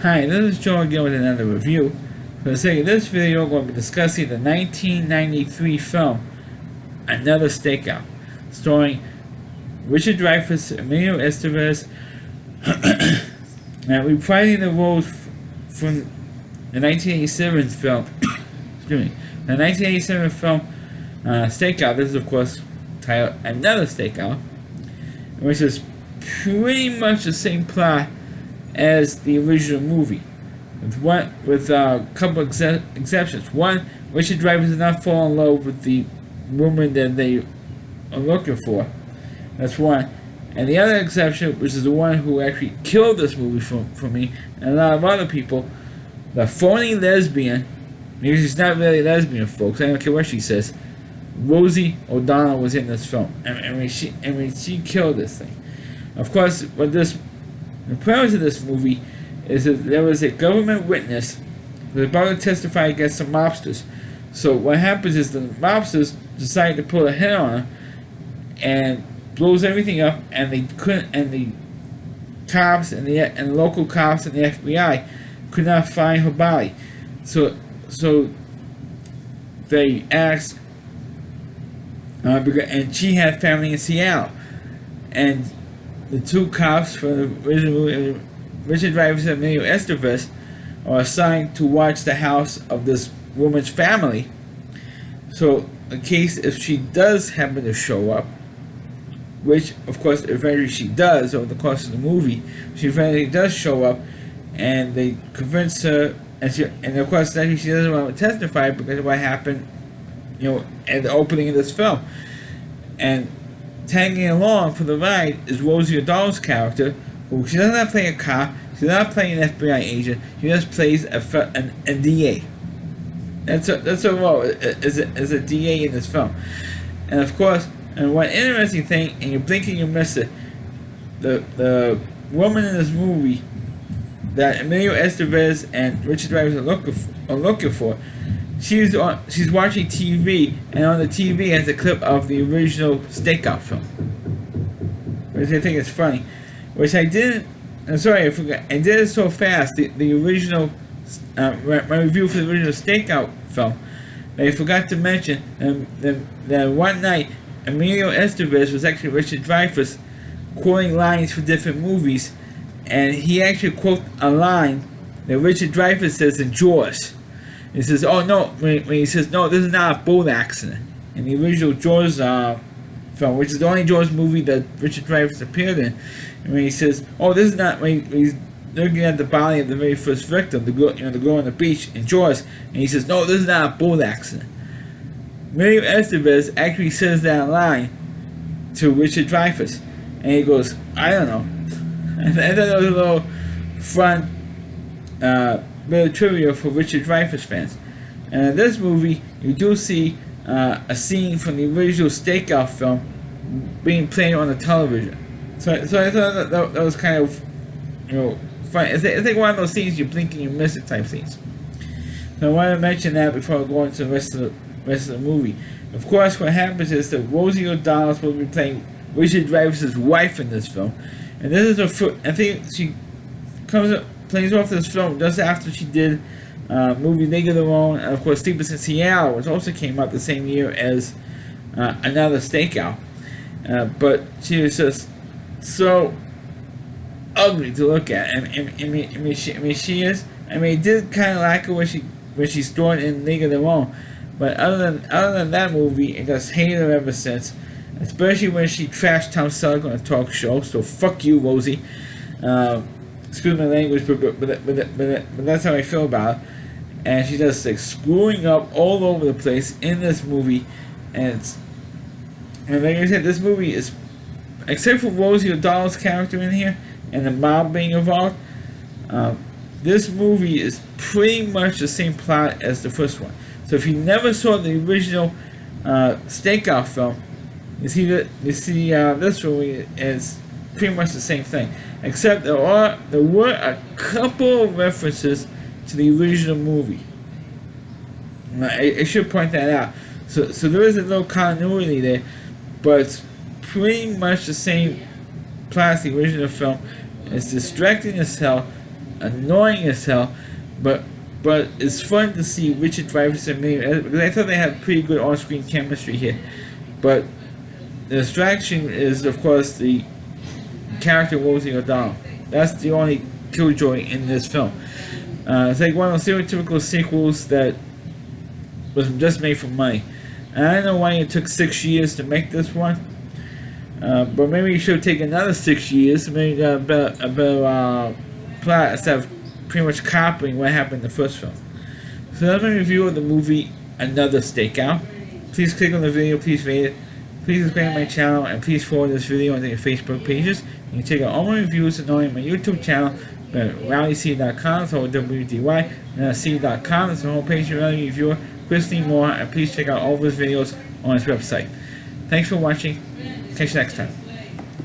Hi, this is Joe again with another review. For the sake of this video, we're going to be discussing the 1993 film Another Stakeout, starring Richard Dreyfuss, Emilio Estevez, and reprising the roles from the 1987 film. Excuse me, the 1987 film Stakeout. This is, of course, titled Another Stakeout, which is pretty much the same plot as the original movie, with a couple exceptions. One, Richard Dreyfuss does not fall in love with the woman that they are looking for. That's one. And the other exception, which is the one who actually killed this movie for me and a lot of other people, the phony lesbian, maybe she's not really a lesbian, folks, I don't care what she says, Rosie O'Donnell was in this film. She killed this thing. Of course, the premise of this movie is that there was a government witness who was about to testify against some mobsters. So what happens is the mobsters decide to pull a hit on her and blows everything up, and the cops and the local cops and the FBI could not find her body. So they asked, and she had family in Seattle, and the two cops from the original movie, Richard Dreyfuss and Emilio Estevez, are assigned to watch the house of this woman's family. So, in case if she does happen to show up, which of course eventually she does over the course of the movie, she eventually does show up, and they convince her, and of course then she doesn't want to testify because of what happened, at the opening of this film. And tagging along for the ride is Rosie O'Donnell's character, who she does not play a cop, she does not play an FBI agent, she just plays a DA. That's her role, as a DA in this film. And of course, and one interesting thing, and you blink and you miss it, the woman in this movie that Emilio Estevez and Richard Dreyfuss are looking for, she's watching TV, and on the TV has a clip of the original Stakeout film, which I think is funny. Which I didn't. I'm sorry, I forgot. I did it so fast. The original, my review for the original Stakeout film, that I forgot to mention that one night Emilio Estevez was actually Richard Dreyfuss quoting lines for different movies, and he actually quoted a line that Richard Dreyfuss says in Jaws. He says, "Oh no!" When he says, "No, this is not a boat accident." In the original Jaws film, which is the only Jaws movie that Richard Dreyfuss appeared in, and when he says, "Oh, this is not," when he's looking at the body of the very first victim, the girl on the beach in Jaws, and he says, "No, this is not a boat accident." Emilio Estevez actually says that line to Richard Dreyfuss, and he goes, "I don't know." I thought that was a little fun bit of trivia for Richard Dreyfuss fans. And in this movie, you do see a scene from the original Stakeout film being played on the television. So I thought that was kind of, fun. It's like one of those scenes you blink and you miss it type scenes. So I want to mention that before I go into the rest of the movie. Of course, what happens is that Rosie O'Donnell is supposed to be playing Richard Dreyfuss's wife in this film, and this is her first. I think she plays off this film just after she did movie League of Their Own, and of course Sleepless in Seattle, which also came out the same year as Another Stakeout. But she was just so ugly to look at. She is. I did kind of like her when she starred in League of Their Own, but other than that movie, I just hated her ever since. Especially when she trashed Tom Selleck on a talk show. So fuck you, Rosie. Excuse my language, but that's how I feel about it. And she's just like screwing up all over the place in this movie, and like I said, this movie is, except for Rosie O'Donnell's character in here and the mob being involved, this movie is pretty much the same plot as the first one. So if you never saw the original Stakeout film, you see this movie is pretty much the same thing, except there were a couple of references to the original movie. I should point that out. So there is a little continuity there, but it's pretty much the same plot as the original film. It's distracting as hell. annoying as hell, but it's fun to see Richard Dreyfuss and Emilio, because I thought they had pretty good on-screen chemistry here. But the distraction is, of course, the character Rosie O'Donnell. That's the only killjoy in this film. It's like one of those stereotypical sequels that was just made for money. And I don't know why it took 6 years to make this one. But maybe you should take another 6 years, maybe a better plot, instead of pretty much copying what happened in the first film. So that's my review of the movie Another Stakeout. Please click on the video, please rate it, please subscribe to my channel, and please forward this video onto your Facebook pages. You can check out all my reviews and on my YouTube channel at rallyc.com, so WDY, and c.com. That's the homepage of Rally Reviewer, Chris Lee Moore, and please check out all of his videos on his website. Thanks for watching. Catch you next time.